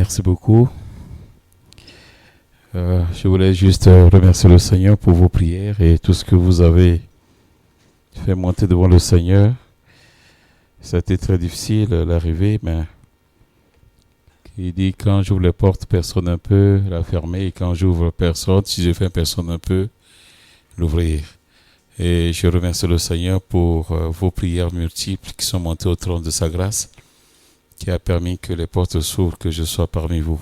merci beaucoup. Je voulais juste remercier le Seigneur pour vos prières et tout ce que vous avez fait monter devant le Seigneur. Ça a été très difficile l'arrivée, mais il dit quand j'ouvre les portes, personne ne peut la fermer, et quand j'ouvre personne, si je fais personne ne peut l'ouvrir. Et je remercie le Seigneur pour vos prières multiples qui sont montées au trône de sa grâce, qui a permis que les portes s'ouvrent, que je sois parmi vous.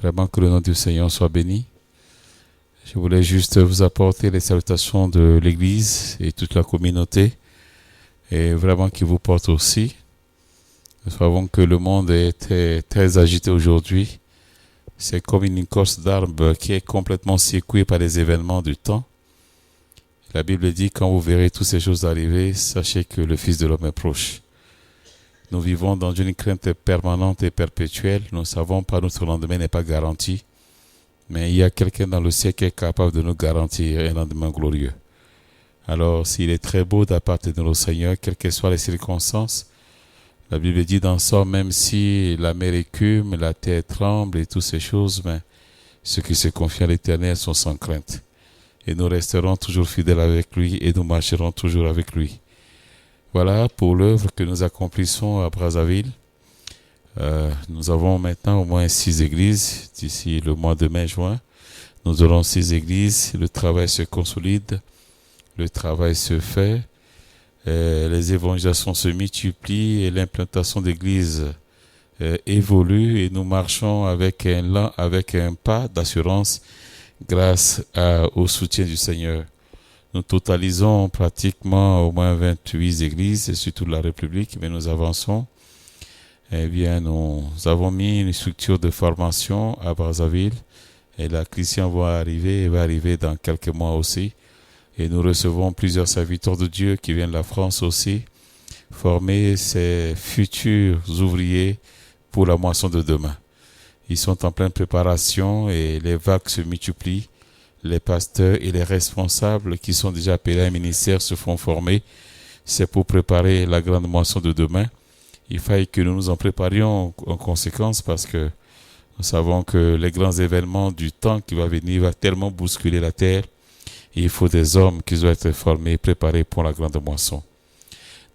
Vraiment que le nom du Seigneur soit béni. Je voulais juste vous apporter les salutations de l'Église et toute la communauté, et vraiment qui vous porte aussi. Nous savons que le monde est très agité aujourd'hui. C'est comme une écorce d'arbre qui est complètement secouée par les événements du temps. La Bible dit, quand vous verrez toutes ces choses arriver, sachez que le Fils de l'homme est proche. Nous vivons dans une crainte permanente et perpétuelle. Nous savons pas notre lendemain n'est pas garanti. Mais il y a quelqu'un dans le ciel qui est capable de nous garantir un lendemain glorieux. Alors, s'il est très beau d'appartenir au Seigneur, quelles que soient les circonstances, la Bible dit dans ça, même si la mer écume, la terre tremble et toutes ces choses, mais ceux qui se confient à l'Éternel sont sans crainte. Et nous resterons toujours fidèles avec lui et nous marcherons toujours avec lui. Voilà pour l'œuvre que nous accomplissons à Brazzaville. Nous avons maintenant au moins 6 églises d'ici le mois de mai-juin. Nous aurons 6 églises. Le travail se consolide, le travail se fait, les évangélisations se multiplient et l'implantation d'églises évolue et nous marchons avec un pas d'assurance grâce au soutien du Seigneur. Nous totalisons pratiquement au moins 28 églises sur toute la République, mais nous avançons. Eh bien, nous avons mis une structure de formation à Brazzaville et la Christian va arriver dans quelques mois aussi. Et nous recevons plusieurs serviteurs de Dieu qui viennent de la France aussi, former ces futurs ouvriers pour la moisson de demain. Ils sont en pleine préparation et les vagues se multiplient. Les pasteurs et les responsables qui sont déjà appelés à un ministère se font former. C'est pour préparer la grande moisson de demain. Il faille que nous nous en préparions en conséquence parce que nous savons que les grands événements du temps qui va venir va tellement bousculer la terre. Et il faut des hommes qui doivent être formés et préparés pour la grande moisson.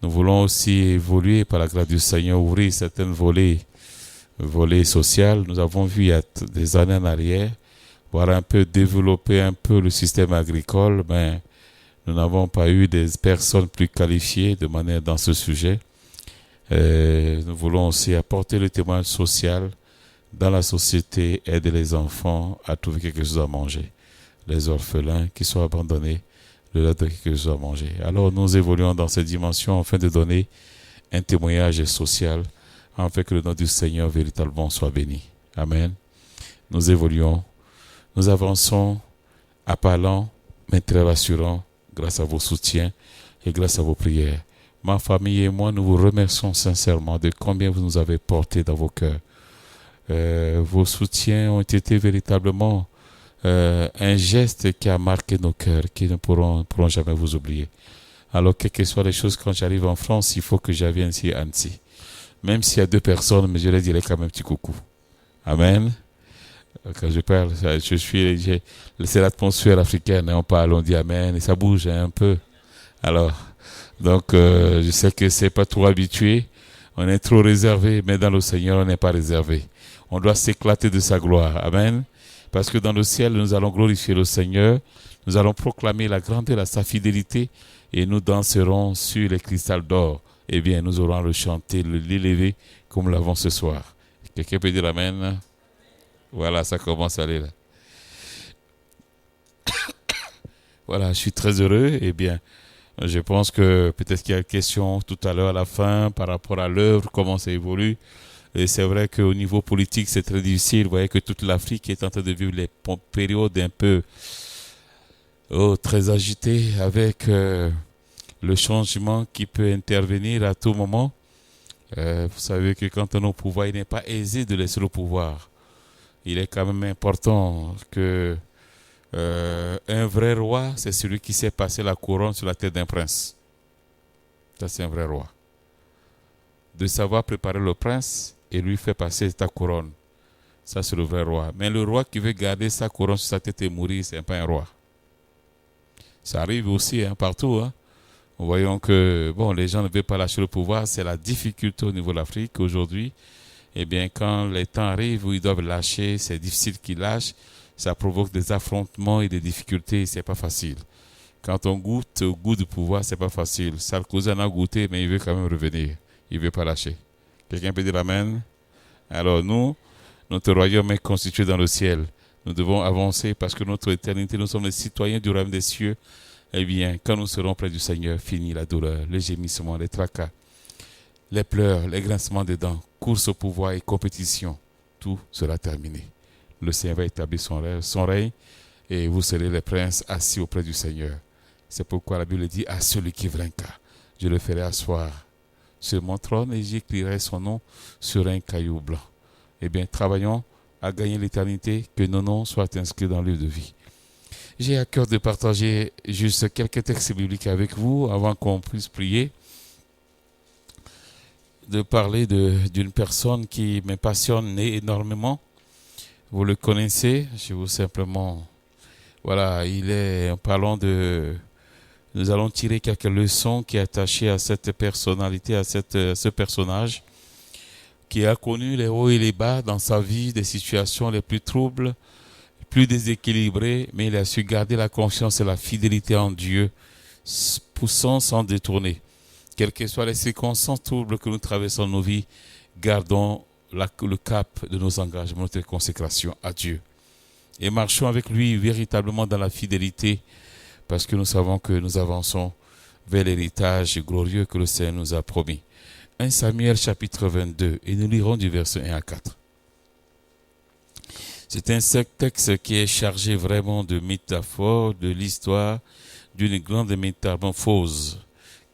Nous voulons aussi évoluer par la grâce du Seigneur, ouvrir certains volets sociaux. Nous avons vu il y a des années en arrière, voir un peu développer un peu le système agricole, mais nous n'avons pas eu des personnes plus qualifiées de manière dans ce sujet. Nous voulons aussi apporter le témoignage social dans la société, aider les enfants à trouver quelque chose à manger. Les orphelins qui sont abandonnés, leur donner quelque chose à manger. Alors nous évoluons dans cette dimension afin de donner un témoignage social, afin que le nom du Seigneur véritablement soit béni. Amen. Nous évoluons, nous avançons, appelant, mais très rassurant, grâce à vos soutiens et grâce à vos prières. Ma famille et moi, nous vous remercions sincèrement de combien vous nous avez porté dans vos cœurs. Vos soutiens ont été véritablement un geste qui a marqué nos cœurs, qui ne pourront jamais vous oublier. Alors, quelles que soient les choses, quand j'arrive en France, il faut que je vienne ici à Annecy. Même s'il y a 2 personnes, mais je leur dirai quand même un petit coucou. Amen. Quand je parle, c'est l'atmosphère africaine, on parle, on dit Amen, et ça bouge un peu. Alors, donc, je sais que c'est pas trop habitué, on est trop réservé, mais dans le Seigneur, on n'est pas réservé. On doit s'éclater de sa gloire. Amen. Parce que dans le ciel, nous allons glorifier le Seigneur, nous allons proclamer la grandeur de sa fidélité et nous danserons sur les cristals d'or. Eh bien, nous aurons le chanter, l'élever comme nous l'avons ce soir. Quelqu'un peut dire Amen? Voilà, ça commence à aller là. Voilà, je suis très heureux. Eh bien, je pense que peut-être qu'il y a une question tout à l'heure à la fin par rapport à l'œuvre, comment ça évolue. Et c'est vrai qu'au niveau politique, c'est très difficile. Vous voyez que toute l'Afrique est en train de vivre les périodes un peu très agitées avec le changement qui peut intervenir à tout moment. Vous savez que quand on est au pouvoir, il n'est pas aisé de laisser le pouvoir. Il est quand même important que un vrai roi, c'est celui qui sait passer la couronne sur la tête d'un prince. Ça, c'est un vrai roi. De savoir préparer le prince et lui faire passer ta couronne. Ça, c'est le vrai roi. Mais le roi qui veut garder sa couronne sur sa tête et mourir, c'est pas un roi. Ça arrive aussi partout. Nous voyons que les gens ne veulent pas lâcher le pouvoir. C'est la difficulté au niveau de l'Afrique aujourd'hui. Eh bien, quand les temps arrivent où ils doivent lâcher, c'est difficile qu'ils lâchent. Ça provoque des affrontements et des difficultés. C'est pas facile. Quand on goûte au goût du pouvoir, c'est pas facile. Sarkozy en a goûté, mais il veut quand même revenir. Il veut pas lâcher. Quelqu'un peut dire amen? Alors nous, notre royaume est constitué dans le ciel. Nous devons avancer parce que notre éternité, nous sommes les citoyens du royaume des cieux. Eh bien, quand nous serons près du Seigneur, fini la douleur, les gémissements, les tracas, les pleurs, les grincements des dents, course au pouvoir et compétition. Tout sera terminé. Le Seigneur va établir son règne et vous serez les princes assis auprès du Seigneur. C'est pourquoi la Bible dit à celui qui vaincra, je le ferai asseoir sur mon trône et j'écrirai son nom sur un caillou blanc. Eh bien, travaillons à gagner l'éternité, que nos noms soient inscrits dans le livre de vie. J'ai à cœur de partager juste quelques textes bibliques avec vous avant qu'on puisse prier, de parler d'une personne qui me passionne énormément. Vous le connaissez, je vous simplement... Voilà, nous allons tirer quelques leçons qui sont attachées à cette personnalité, à ce personnage qui a connu les hauts et les bas dans sa vie, des situations les plus troubles, plus déséquilibrées, mais il a su garder la confiance et la fidélité en Dieu, poussant sans détourner. Quelles que soient les circonstances troubles que nous traversons dans nos vies, gardons le cap de nos engagements, notre consécration à Dieu. Et marchons avec lui véritablement dans la fidélité, parce que nous savons que nous avançons vers l'héritage glorieux que le Seigneur nous a promis. 1 Samuel chapitre 22, et nous lirons du verset 1 à 4. C'est un texte qui est chargé vraiment de métaphores, de l'histoire d'une grande métamorphose.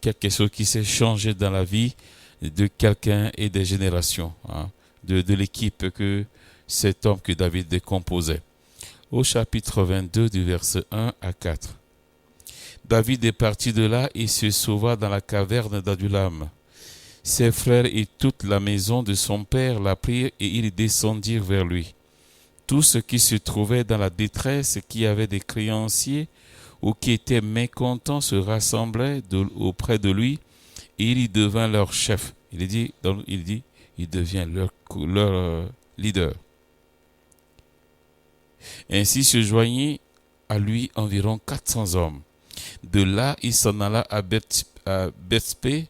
Quelque chose qui s'est changé dans la vie de quelqu'un et des générations, de l'équipe que cet homme que David composait. Au chapitre 22 du verset 1 à 4. David est parti de là et se sauva dans la caverne d'Adulam. Ses frères et toute la maison de son père l'apprirent et ils descendirent vers lui. Tous ceux qui se trouvaient dans la détresse, qui avaient des créanciers ou qui étaient mécontents se rassemblaient auprès de lui et il y devint leur chef. Il dit, il devient leur leader. Ainsi se joignit à lui environ 400 hommes. De là, il s'en alla à Bethspé,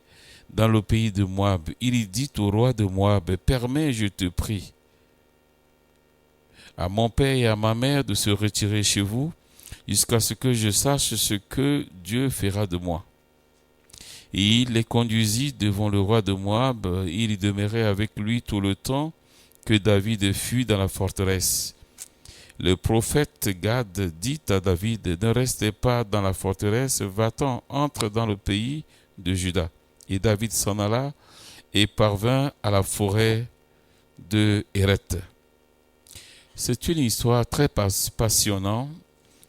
dans le pays de Moab. Il dit au roi de Moab, « Permets, je te prie, à mon père et à ma mère de se retirer chez vous, jusqu'à ce que je sache ce que Dieu fera de moi. » Et il les conduisit devant le roi de Moab. Il y demeurait avec lui tout le temps que David fut dans la forteresse. Le prophète Gad dit à David, « Ne restez pas dans la forteresse, va-t'en, entre dans le pays de Juda. » Et David s'en alla et parvint à la forêt de Héret. C'est une histoire très passionnante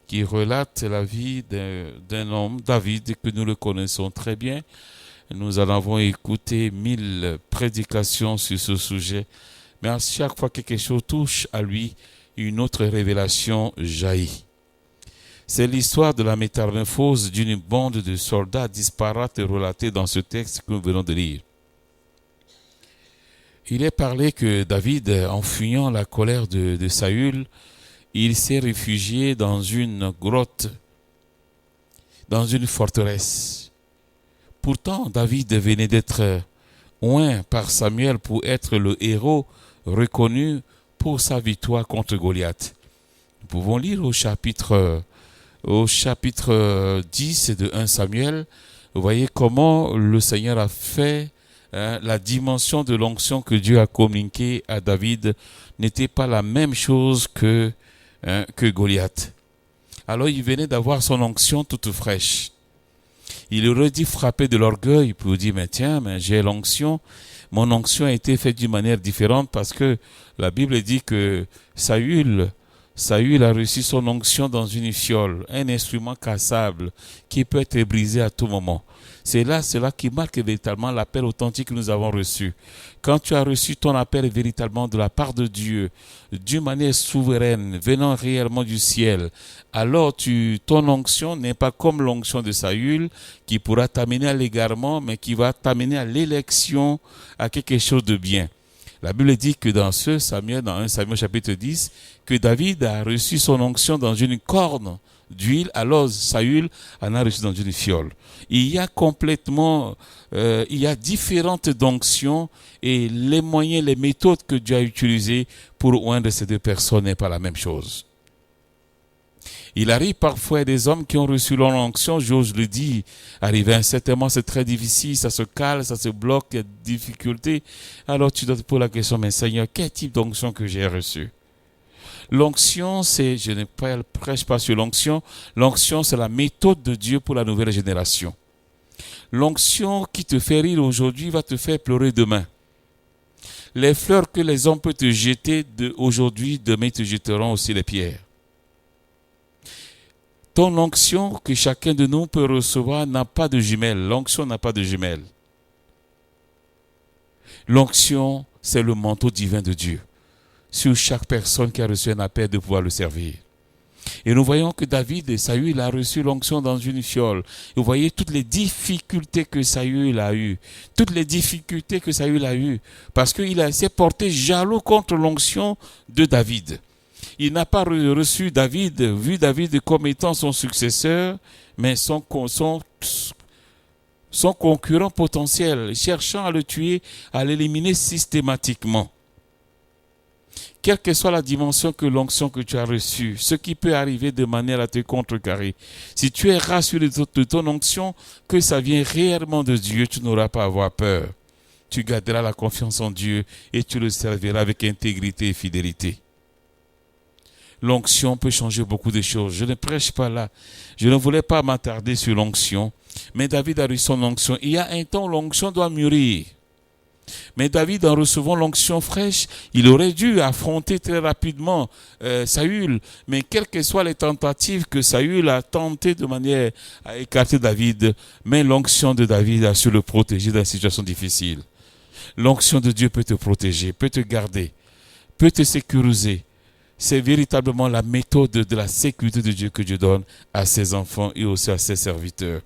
qui relate la vie d'un homme, David, que nous le connaissons très bien. Nous en avons écouté 1000 prédications sur ce sujet, mais à chaque fois que quelque chose touche à lui, une autre révélation jaillit. C'est l'histoire de la métamorphose d'une bande de soldats disparates relatée dans ce texte que nous venons de lire. Il est parlé que David, en fuyant la colère de Saül, il s'est réfugié dans une grotte, dans une forteresse. Pourtant, David venait d'être oint par Samuel pour être le héros reconnu pour sa victoire contre Goliath. Nous pouvons lire au chapitre 10 de 1 Samuel, vous voyez comment le Seigneur a fait la dimension de l'onction que Dieu a communiquée à David n'était pas la même chose que Goliath. Alors il venait d'avoir son onction toute fraîche. Il aurait dû frapper de l'orgueil pour dire, mais tiens, j'ai l'onction. Mon onction a été faite d'une manière différente parce que la Bible dit que Saül Saül a reçu son onction dans une fiole, un instrument cassable qui peut être brisé à tout moment. C'est là cela qui marque véritablement l'appel authentique que nous avons reçu. Quand tu as reçu ton appel véritablement de la part de Dieu, d'une manière souveraine, venant réellement du ciel, alors ton onction n'est pas comme l'onction de Saül qui pourra t'amener à l'égarement, mais qui va t'amener à l'élection, à quelque chose de bien. La Bible dit que dans 1 Samuel chapitre 10, que David a reçu son onction dans une corne d'huile, alors Saül en a reçu dans une fiole. Il y a différentes onctions et les moyens, les méthodes que Dieu a utilisées pour oindre ces deux personnes n'est pas la même chose. Il arrive parfois des hommes qui ont reçu leur onction, j'ose le dire, arrivé à un certain moment, c'est très difficile, ça se cale, ça se bloque, il y a des difficultés. Alors tu dois te poser la question, mais Seigneur, quel type d'onction que j'ai reçu? L'onction, je ne prêche pas sur l'onction, l'onction c'est la méthode de Dieu pour la nouvelle génération. L'onction qui te fait rire aujourd'hui va te faire pleurer demain. Les fleurs que les hommes peuvent te jeter aujourd'hui, demain ils te jetteront aussi les pierres. Ton onction que chacun de nous peut recevoir n'a pas de jumelles. L'onction n'a pas de jumelles. L'onction, c'est le manteau divin de Dieu sur chaque personne qui a reçu un appel de pouvoir le servir. Et nous voyons que David et Saül a reçu l'onction dans une fiole. Et vous voyez toutes les difficultés que Saül a eues. Toutes les difficultés que Saül a eues. Parce qu'il s'est porté jaloux contre l'onction de David. Il n'a pas reçu vu David comme étant son successeur, mais son concurrent potentiel, cherchant à le tuer, à l'éliminer systématiquement. Quelle que soit la dimension que l'onction que tu as reçue, ce qui peut arriver de manière à te contrecarrer, si tu es rassuré de ton onction, que ça vient réellement de Dieu, tu n'auras pas à avoir peur. Tu garderas la confiance en Dieu et tu le serviras avec intégrité et fidélité. L'onction peut changer beaucoup de choses. Je ne prêche pas là. Je ne voulais pas m'attarder sur l'onction. Mais David a reçu son onction. Il y a un temps où l'onction doit mûrir. Mais David, en recevant l'onction fraîche, il aurait dû affronter très rapidement Saül. Mais quelles que soient les tentatives que Saül a tenté de manière à écarter David, mais l'onction de David a su le protéger dans une situation difficile. L'onction de Dieu peut te protéger, peut te garder, peut te sécuriser. C'est véritablement la méthode de la sécurité de Dieu que Dieu donne à ses enfants et aussi à ses serviteurs.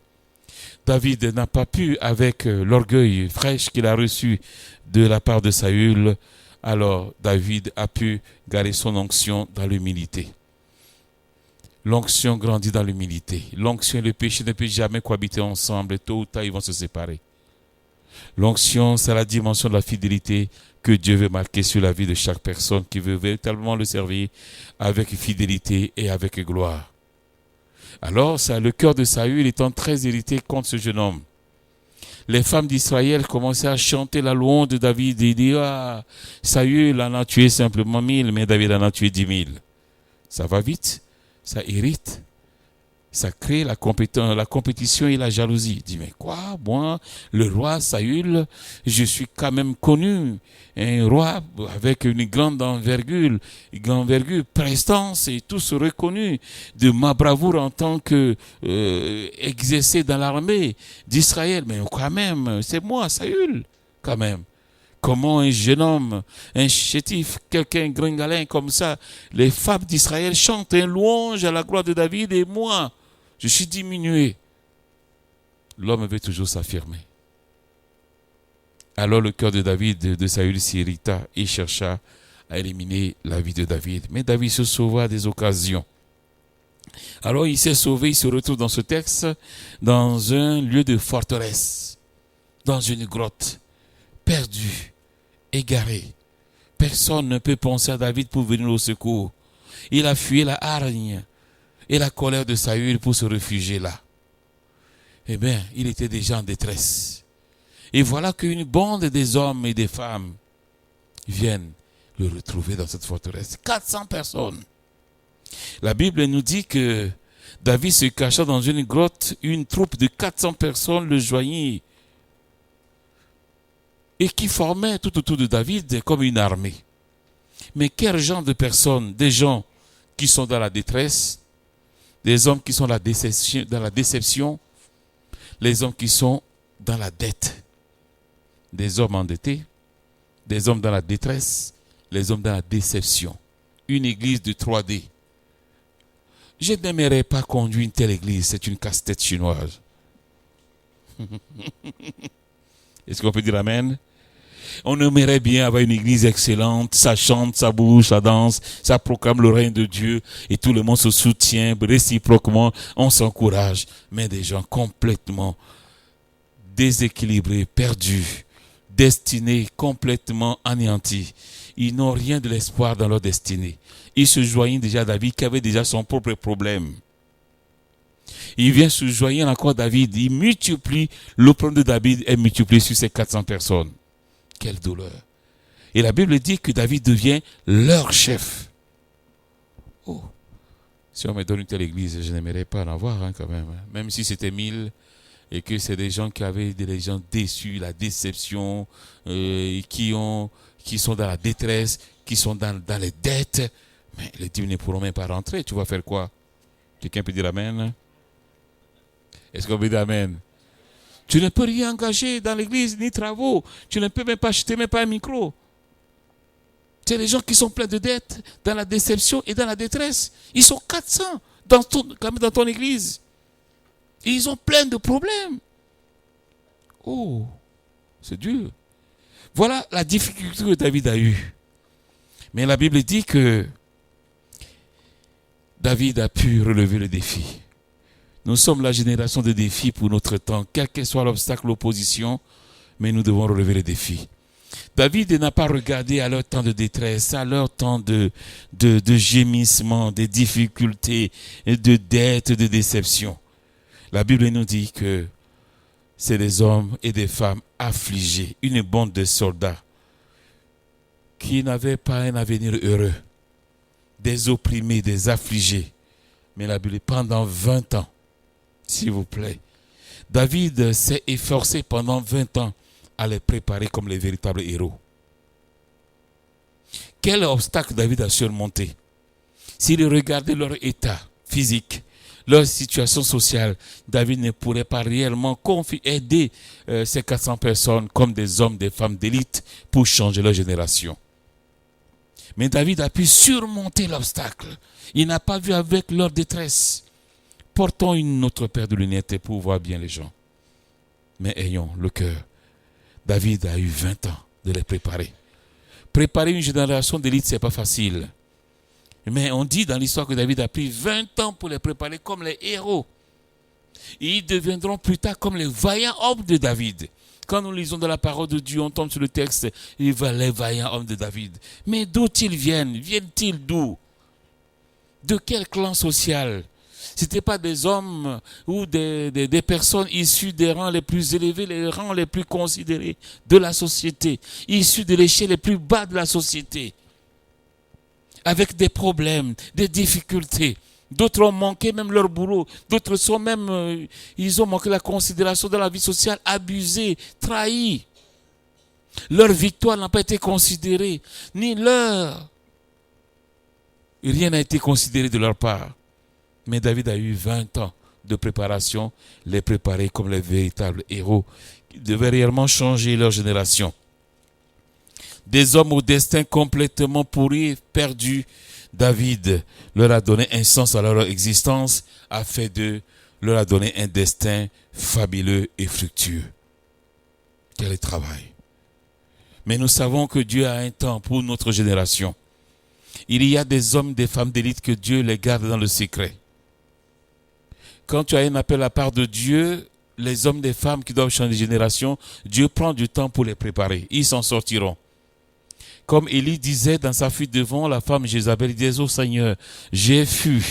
David n'a pas pu, avec l'orgueil fraîche qu'il a reçu de la part de Saül, alors David a pu garder son onction dans l'humilité. L'onction grandit dans l'humilité. L'onction et le péché ne peuvent jamais cohabiter ensemble et tôt ou tard ils vont se séparer. L'onction, c'est la dimension de la fidélité que Dieu veut marquer sur la vie de chaque personne qui veut véritablement le servir avec fidélité et avec gloire. Alors, le cœur de Saül étant très irrité contre ce jeune homme. Les femmes d'Israël commençaient à chanter la louange de David et dire « Ah, Saül en a tué simplement 1000, mais David en a tué 10 000. » Ça va vite, ça irrite. Ça crée la compétition et la jalousie. Il dit, mais quoi, moi, le roi Saül, je suis quand même connu, un roi avec une grande envergure, prestance et tous reconnus de ma bravoure en tant que exercé dans l'armée d'Israël. Mais quand même, c'est moi, Saül, quand même. Comment un jeune homme, un chétif, quelqu'un gringalin comme ça, les femmes d'Israël chantent un louange à la gloire de David et moi, je suis diminué. L'homme veut toujours s'affirmer. Alors le cœur de David, de Saül s'irrita et chercha à éliminer la vie de David. Mais David se sauva à des occasions. Alors il s'est sauvé, il se retrouve dans ce texte, dans un lieu de forteresse, dans une grotte, perdu, égaré. Personne ne peut penser à David pour venir au secours. Il a fui la hargne et la colère de Saül pour se réfugier là. Eh bien, il était déjà en détresse. Et voilà qu'une bande des hommes et des femmes viennent le retrouver dans cette forteresse. 400 personnes. La Bible nous dit que David se cacha dans une grotte, une troupe de 400 personnes le joignit et qui formait tout autour de David comme une armée. Mais quel genre de personnes? Des gens qui sont dans la détresse, des hommes qui sont dans la déception, les hommes qui sont dans la dette, des hommes endettés, des hommes dans la détresse, les hommes dans la déception. Une église de 3D. Je n'aimerais pas conduire une telle église, c'est une casse-tête chinoise. Est-ce qu'on peut dire amen? On aimerait bien avoir une église excellente, ça chante, ça bouge, ça danse, ça proclame le règne de Dieu et tout le monde se soutient, réciproquement, on s'encourage. Mais des gens complètement déséquilibrés, perdus, destinés, complètement anéantis. Ils n'ont rien de l'espoir dans leur destinée. Ils se joignent déjà à David qui avait déjà son propre problème. Il vient se joindre encore à David. Il multiplie, le problème de David est multiplié sur ces 400 personnes. Quelle douleur. Et la Bible dit que David devient leur chef. Oh, si on me donne une telle église, je n'aimerais pas en avoir quand même. Même si c'était 1000 et que c'est des gens qui avaient des gens déçus, la déception, qui sont dans la détresse, qui sont dans les dettes. Mais les dieux ne pourront même pas rentrer. Tu vas faire quoi? Quelqu'un peut dire amen? Est-ce qu'on peut dire amen? Tu ne peux rien engager dans l'église, ni travaux. Tu ne peux même pas acheter, même pas un micro. Tu as des gens qui sont pleins de dettes, dans la déception et dans la détresse. Ils sont 400 dans ton église. Et ils ont plein de problèmes. Oh, c'est dur. Voilà la difficulté que David a eue. Mais la Bible dit que David a pu relever le défi. Nous sommes la génération de défis pour notre temps, quel que soit l'obstacle, l'opposition, mais nous devons relever les défis. David n'a pas regardé à leur temps de détresse, à leur temps de gémissement, de difficultés, de dettes, de déception. La Bible nous dit que c'est des hommes et des femmes affligés, une bande de soldats qui n'avaient pas un avenir heureux, des opprimés, des affligés. Mais la Bible, pendant 20 ans, s'il vous plaît, David s'est efforcé pendant 20 ans à les préparer comme les véritables héros. Quel obstacle David a surmonté? S'il regardait leur état physique, leur situation sociale, David ne pourrait pas réellement aider ces 400 personnes comme des hommes, des femmes d'élite pour changer leur génération. Mais David a pu surmonter l'obstacle. Il n'a pas vu avec leur détresse. Portons une autre paire de lunettes pour voir bien les gens. Mais ayons le cœur. David a eu 20 ans de les préparer. Préparer une génération d'élite, ce n'est pas facile. Mais on dit dans l'histoire que David a pris 20 ans pour les préparer comme les héros. Et ils deviendront plus tard comme les vaillants hommes de David. Quand nous lisons dans la parole de Dieu, on tombe sur le texte, les vaillants hommes de David. Mais d'où ils viennent? Viennent-ils d'où? De quel clan social? Ce n'étaient pas des hommes ou des personnes issues des rangs les plus élevés, les rangs les plus considérés de la société, issus de l'échelle les plus bas de la société, avec des problèmes, des difficultés. D'autres ont manqué même leur boulot, d'autres sont même, ils ont manqué la considération dans la vie sociale, abusés, trahis. Leur victoire n'a pas été considérée, ni leur. Rien n'a été considéré de leur part. Mais David a eu 20 ans de préparation, les préparer comme les véritables héros qui devaient réellement changer leur génération. Des hommes au destin complètement pourri, perdus, David leur a donné un sens à leur existence afin de leur a donné un destin fabuleux et fructueux. Quel travail! Mais nous savons que Dieu a un temps pour notre génération. Il y a des hommes, des femmes d'élite que Dieu les garde dans le secret. Quand tu as un appel à la part de Dieu, les hommes, des femmes qui doivent changer de génération, Dieu prend du temps pour les préparer. Ils s'en sortiront. Comme Élie disait dans sa fuite devant la femme Jézabel, il disait: « Oh Seigneur, j'ai fui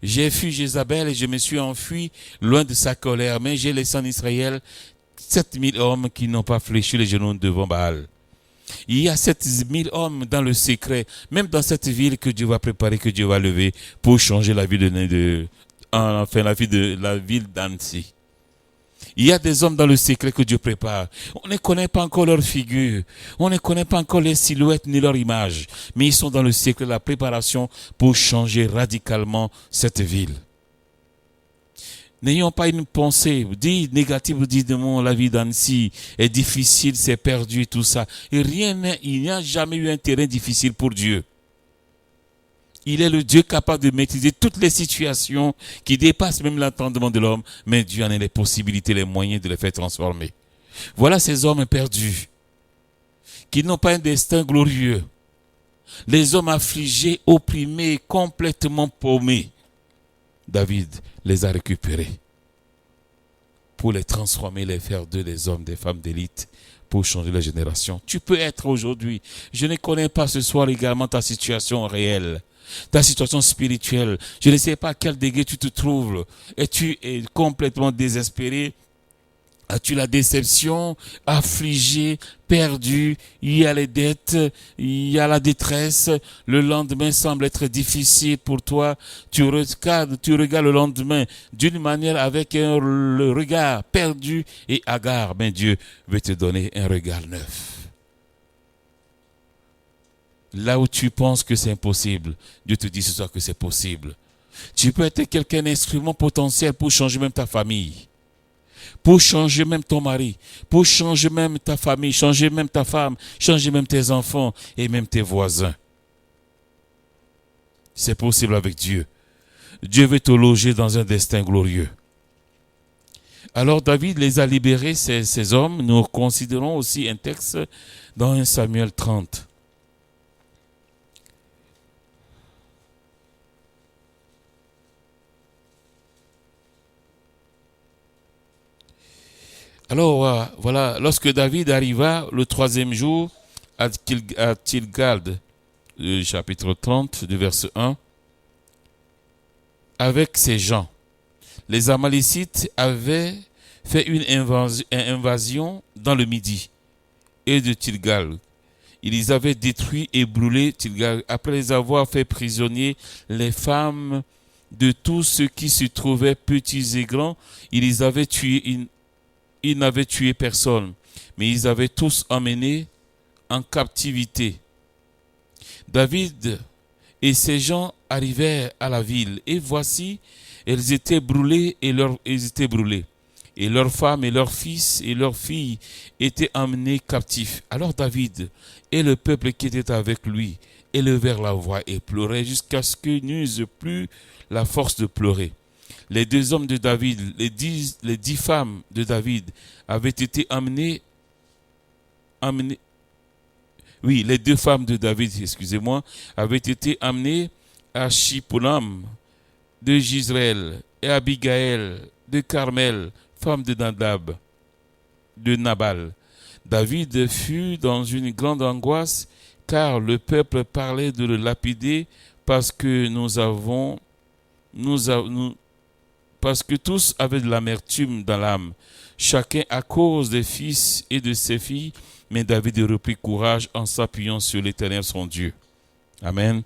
Jézabel et je me suis enfui loin de sa colère, mais j'ai laissé en Israël 7000 hommes qui n'ont pas fléchi les genoux devant Baal. » Il y a 7000 hommes dans le secret, même dans cette ville que Dieu va préparer, que Dieu va lever pour changer la vie la ville d'Annecy. Il y a des hommes dans le secret que Dieu prépare. On ne connaît pas encore leur figure. On ne connaît pas encore les silhouettes ni leur image. Mais ils sont dans le secret de la préparation pour changer radicalement cette ville. N'ayons pas une pensée dit négative, dit de mon la vie d'Annecy est difficile, c'est perdu et tout ça. Et il n'y a jamais eu un terrain difficile pour Dieu. Il est le Dieu capable de maîtriser toutes les situations qui dépassent même l'entendement de l'homme, mais Dieu en a les possibilités, les moyens de les faire transformer. Voilà ces hommes perdus, qui n'ont pas un destin glorieux. Les hommes affligés, opprimés, complètement paumés. David les a récupérés pour les transformer, les faire d'eux des hommes, des femmes d'élite, pour changer la génération. Tu peux être aujourd'hui, je ne connais pas ce soir également ta situation réelle, ta situation spirituelle. Je ne sais pas à quel degré tu te trouves. Es-tu complètement désespéré? As-tu la déception, affligé, perdu? Il y a les dettes, il y a la détresse. Le lendemain semble être difficile pour toi. Tu regardes le lendemain d'une manière avec le regard perdu et hagard. Mais Dieu veut te donner un regard neuf. Là où tu penses que c'est impossible, Dieu te dit ce soir que c'est possible. Tu peux être quelqu'un d'instrument potentiel pour changer même ta famille. Pour changer même ton mari, pour changer même ta famille, changer même ta femme, changer même tes enfants et même tes voisins. C'est possible avec Dieu. Dieu veut te loger dans un destin glorieux. Alors David les a libérés, ces hommes. Nous considérons aussi un texte dans 1 Samuel 30. Alors voilà, lorsque David arriva le 3e jour à Tilgad, chapitre 30, du verset 1, avec ses gens, les Amalécites avaient fait une invasion dans le Midi et de Tilgal. Ils avaient détruit et brûlé Tilgal après les avoir fait prisonniers les femmes de tous ceux qui se trouvaient petits et grands. Ils avaient tué Ils n'avaient tué personne, mais ils avaient tous emmené en captivité. David et ses gens arrivèrent à la ville, et voici, elles étaient brûlées et leurs femmes et leurs fils et leurs filles étaient emmenés captifs. Alors David et le peuple qui était avec lui élevèrent la voix et pleuraient jusqu'à ce qu'ils n'eussent plus la force de pleurer. Les 2 hommes de David, les 10 femmes de David avaient été amenées. Oui, les 2 femmes de David, avaient été amenées à Shippolam de Gisraël et Abigaël de Carmel, femme de Nabal. David fut dans une grande angoisse car le peuple parlait de le lapider parce que parce que tous avaient de l'amertume dans l'âme, chacun à cause des fils et de ses filles, mais David reprit courage en s'appuyant sur l'Éternel son Dieu. Amen.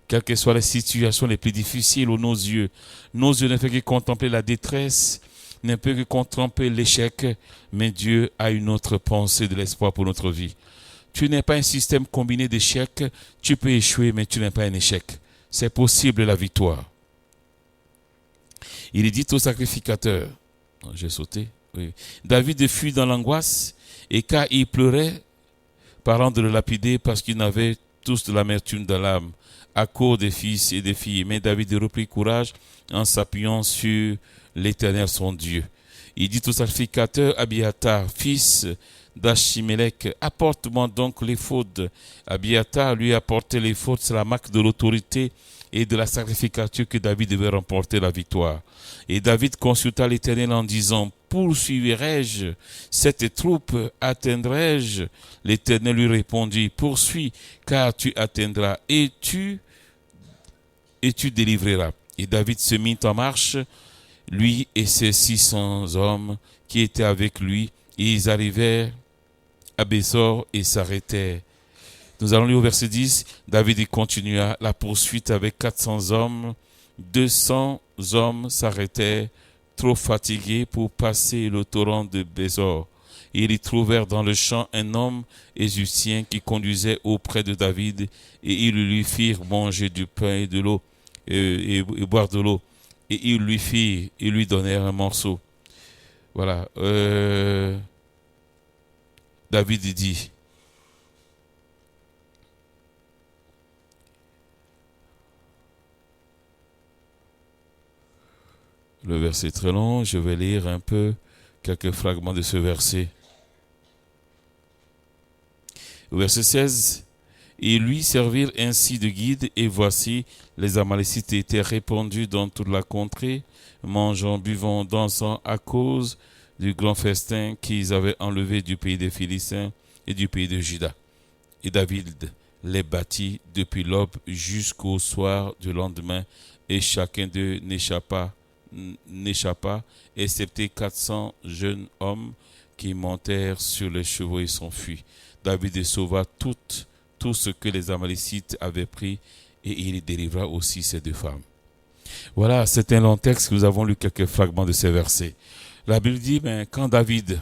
Quelles que soient les situations les plus difficiles aux nos yeux ne font que contempler la détresse, ne peut que contempler l'échec, mais Dieu a une autre pensée de l'espoir pour notre vie. Tu n'es pas un système combiné d'échecs, tu peux échouer, mais tu n'es pas un échec. C'est possible la victoire. Il dit au sacrificateur, j'ai sauté, oui. David fut dans l'angoisse et car il pleurait, parlant de le lapider parce qu'ils n'avaient tous de l'amertume dans l'âme à cause des fils et des filles. Mais David reprit courage en s'appuyant sur l'Éternel son Dieu. Il dit au sacrificateur Abiatar, fils d'Achimélec, apporte-moi donc l'éphod. Abiatar lui apportait l'éphod, c'est la marque de l'autorité et de la sacrificature que David devait remporter la victoire. Et David consulta l'Éternel en disant, poursuivrai-je cette troupe, atteindrai-je? L'Éternel lui répondit, poursuis, car tu atteindras et tu délivreras. Et David se mit en marche, lui et ses 600 hommes qui étaient avec lui, et ils arrivèrent à Bésor et s'arrêtèrent. Nous allons lire au verset 10. David continua la poursuite avec 400 hommes. 200 hommes s'arrêtèrent trop fatigués pour passer le torrent de Bésor. Ils y trouvèrent dans le champ un homme égyptien qui conduisait auprès de David, et ils lui firent manger du pain et de l'eau, et boire de l'eau. Et ils lui donnèrent un morceau. Voilà. David dit, le verset est très long, je vais lire un peu quelques fragments de ce verset. Au verset 16, ils lui servirent ainsi de guide, et voici, les Amalécites étaient répandus dans toute la contrée, mangeant, buvant, dansant à cause du grand festin qu'ils avaient enlevé du pays des Philistins et du pays de Juda. Et David les battit depuis l'aube jusqu'au soir du lendemain, et chacun d'eux n'échappa, excepté 400 jeunes hommes qui montèrent sur les chevaux et s'enfuirent. David sauva tout ce que les Amalécites avaient pris, et il délivra aussi ces deux femmes. Voilà, c'est un long texte, nous avons lu quelques fragments de ces versets. La Bible dit, quand David,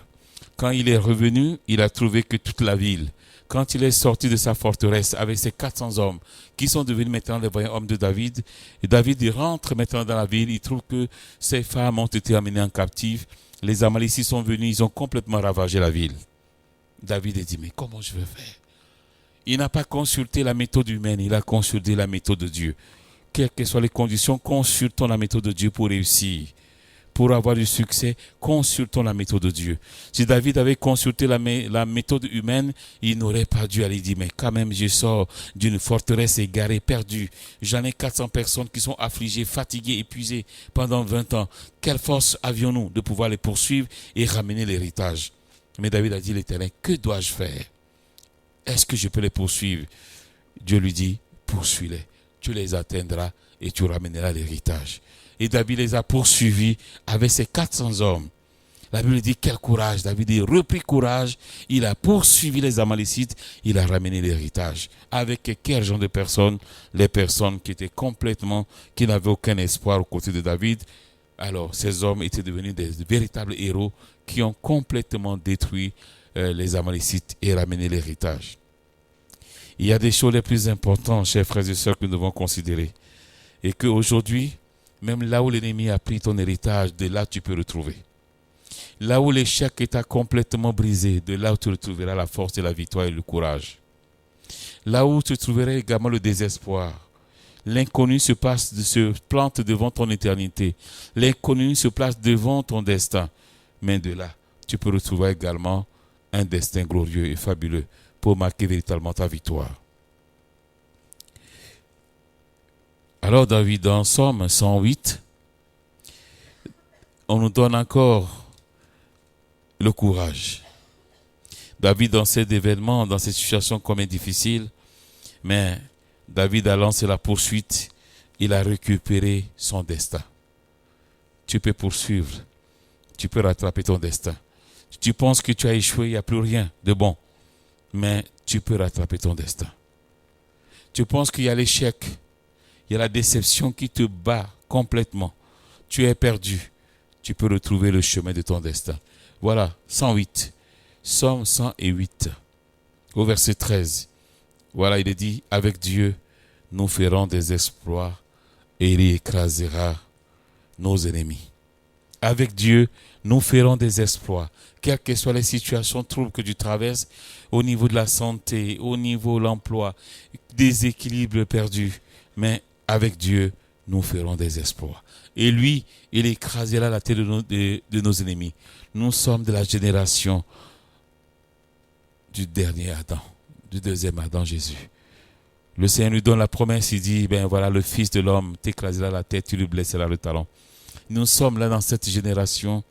quand il est revenu, il a trouvé que toute la ville, quand il est sorti de sa forteresse avec ses 400 hommes, qui sont devenus maintenant les vaillants hommes de David, et David il rentre maintenant dans la ville, il trouve que ces femmes ont été amenées en captive, les Amalécites sont venus, ils ont complètement ravagé la ville. David a dit, mais comment je vais faire? Il n'a pas consulté la méthode humaine, il a consulté la méthode de Dieu. Quelles que soient les conditions, consultons la méthode de Dieu pour réussir. Pour avoir du succès, consultons la méthode de Dieu. Si David avait consulté la méthode humaine, il n'aurait pas dû aller dire, mais quand même, je sors d'une forteresse égarée, perdue. J'en ai 400 personnes qui sont affligées, fatiguées, épuisées pendant 20 ans. Quelle force avions-nous de pouvoir les poursuivre et ramener l'héritage? Mais David a dit à l'Éternel, que dois-je faire? Est-ce que je peux les poursuivre? Dieu lui dit, poursuis-les. Tu les atteindras et tu ramèneras l'héritage. Et David les a poursuivis avec ses 400 hommes. La Bible dit, quel courage. David dit, repris courage. Il a poursuivi les Amalécites. Il a ramené l'héritage. Avec quel genre de personnes? Les personnes qui étaient complètement, qui n'avaient aucun espoir aux côtés de David. Alors, ces hommes étaient devenus des véritables héros qui ont complètement détruit les Amalécites et ramené l'héritage. Il y a des choses les plus importantes, chers frères et sœurs, que nous devons considérer. Et qu'aujourd'hui, même là où l'ennemi a pris ton héritage, de là tu peux retrouver. Là où l'échec est complètement brisé, de là où tu retrouveras la force et la victoire et le courage. Là où tu trouveras également le désespoir. L'inconnu se plante devant ton éternité. L'inconnu se place devant ton destin. Mais de là, tu peux retrouver également un destin glorieux et fabuleux pour marquer véritablement ta victoire. Alors David, dans Somme 108, on nous donne encore le courage. David, dans cet événement, dans cette situation comme est difficile, mais David a lancé la poursuite, il a récupéré son destin. Tu peux poursuivre, tu peux rattraper ton destin. Tu penses que tu as échoué, il n'y a plus rien de bon, mais tu peux rattraper ton destin. Tu penses qu'il y a l'échec, il y a la déception qui te bat complètement. Tu es perdu, tu peux retrouver le chemin de ton destin. Voilà, 108, Somme 108, au verset 13. Voilà, il est dit, avec Dieu, nous ferons des exploits et il écrasera nos ennemis. Avec Dieu, nous ferons des exploits. Quelles que soient les situations troubles que tu traverses, au niveau de la santé, au niveau de l'emploi, des équilibres perdus. Mais avec Dieu, nous ferons des exploits. Et lui, il écrasera la tête de nos ennemis. Nous sommes de la génération du dernier Adam, du deuxième Adam, Jésus. Le Seigneur nous donne la promesse, il dit, voilà, le Fils de l'homme t'écrasera la tête, tu lui blesseras le talon. Nous sommes là dans cette génération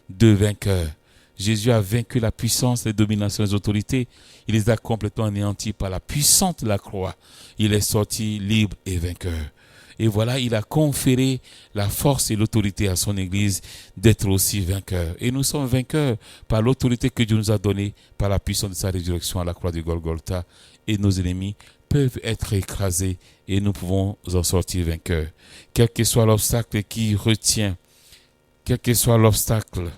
de vainqueurs. Jésus a vaincu la puissance, les dominations, les autorités. Il les a complètement anéantis par la puissance de la croix. Il est sorti libre et vainqueur. Et voilà, il a conféré la force et l'autorité à son Église d'être aussi vainqueur. Et nous sommes vainqueurs par l'autorité que Dieu nous a donnée, par la puissance de sa résurrection à la croix de Golgotha. Et nos ennemis peuvent être écrasés et nous pouvons en sortir vainqueurs. Quel que soit l'obstacle qui retient quel que soit l'obstacle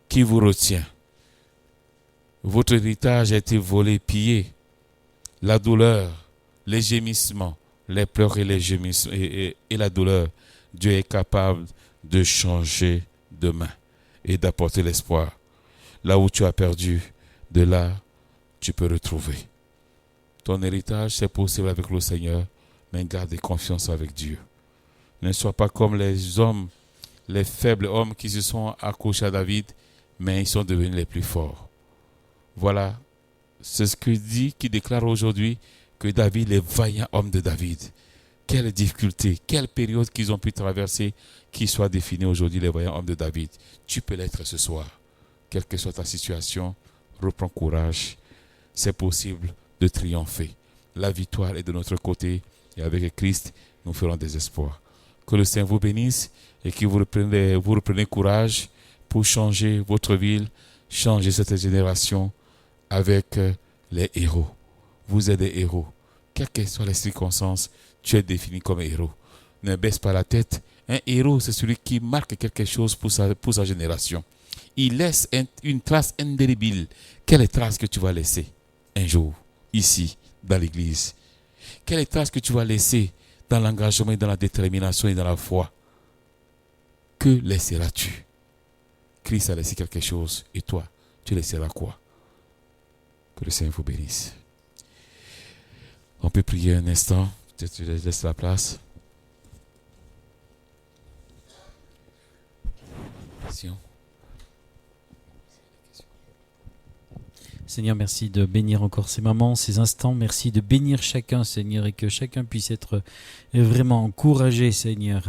qui vous retient. Votre héritage a été volé, pillé. La douleur, les gémissements, les pleurs et les gémissements et la douleur, Dieu est capable de changer demain et d'apporter l'espoir. Là où tu as perdu, de là, tu peux retrouver. Ton héritage, c'est possible avec le Seigneur, mais garde confiance avec Dieu. Ne sois pas comme les hommes, les faibles hommes qui se sont accrochés à David, mais ils sont devenus les plus forts. Voilà, c'est ce que dit, qui déclare aujourd'hui que David, les vaillants hommes de David. Quelle difficulté, quelle période qu'ils ont pu traverser, qui soit définie aujourd'hui les vaillants hommes de David. Tu peux l'être ce soir. Quelle que soit ta situation, reprends courage. C'est possible de triompher. La victoire est de notre côté et avec Christ, nous ferons des espoirs. Que le Seigneur vous bénisse et que vous reprenez courage pour changer votre ville, changer cette génération avec les héros. Vous êtes des héros. Quelles que soient les circonstances, tu es défini comme héros. Ne baisse pas la tête. Un héros, c'est celui qui marque quelque chose pour sa génération. Il laisse une trace indélébile. Quelle trace que tu vas laisser un jour, ici, dans l'église? Quelle trace que tu vas laisser dans l'engagement, dans la détermination et dans la foi? Que laisseras-tu? Christ a laissé quelque chose et toi, tu laisseras quoi? Que le Seigneur vous bénisse. On peut prier un instant. Je laisse la place. Seigneur, merci de bénir encore ces moments, ces instants. Merci de bénir chacun, Seigneur, et que chacun puisse être vraiment encouragé, Seigneur.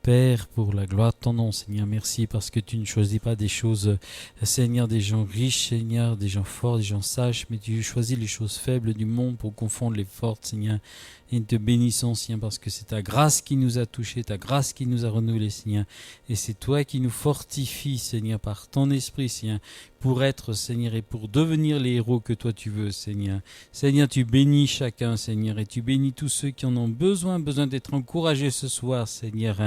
Père, pour la gloire de ton nom, Seigneur, merci parce que tu ne choisis pas des choses, Seigneur, des gens riches, Seigneur, des gens forts, des gens sages, mais tu choisis les choses faibles du monde pour confondre les fortes, Seigneur. Et nous te bénissons, Seigneur, parce que c'est ta grâce qui nous a touchés, ta grâce qui nous a renouvelés, Seigneur. Et c'est toi qui nous fortifies, Seigneur, par ton esprit, Seigneur, pour être, Seigneur, et pour devenir les héros que toi tu veux, Seigneur. Seigneur, tu bénis chacun, Seigneur, et tu bénis tous ceux qui en ont besoin d'être encouragés ce soir, Seigneur.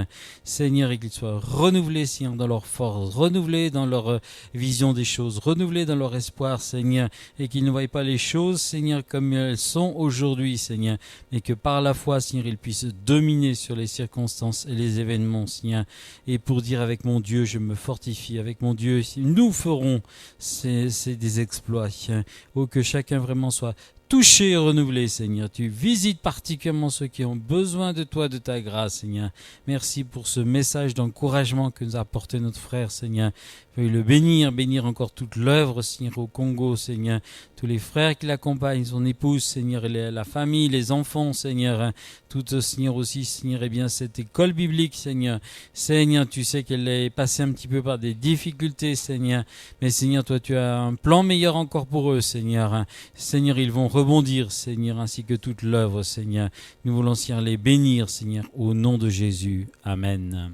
Seigneur, et qu'ils soient renouvelés, Seigneur, dans leur force, renouvelés dans leur vision des choses, renouvelés dans leur espoir, Seigneur, et qu'ils ne voient pas les choses, Seigneur, comme elles sont aujourd'hui, Seigneur, mais que par la foi, Seigneur, ils puissent dominer sur les circonstances et les événements, Seigneur, et pour dire avec mon Dieu, je me fortifie, avec mon Dieu, nous ferons c'est des exploits. Oh, que chacun vraiment soit touché et renouvelé, Seigneur. Tu visites particulièrement ceux qui ont besoin de toi, de ta grâce, Seigneur. Merci pour ce message d'encouragement que nous a apporté notre frère, Seigneur. Veuille le bénir encore toute l'œuvre, Seigneur, au Congo, Seigneur. Tous les frères qui l'accompagnent, son épouse, Seigneur, et la famille, les enfants, Seigneur. Tout, Seigneur, aussi, Seigneur, et bien cette école biblique, Seigneur. Seigneur, tu sais qu'elle est passée un petit peu par des difficultés, Seigneur. Mais Seigneur, toi, tu as un plan meilleur encore pour eux, Seigneur. Seigneur, ils vont rebondir, Seigneur, ainsi que toute l'œuvre, Seigneur. Nous voulons, Seigneur, les bénir, Seigneur, au nom de Jésus. Amen.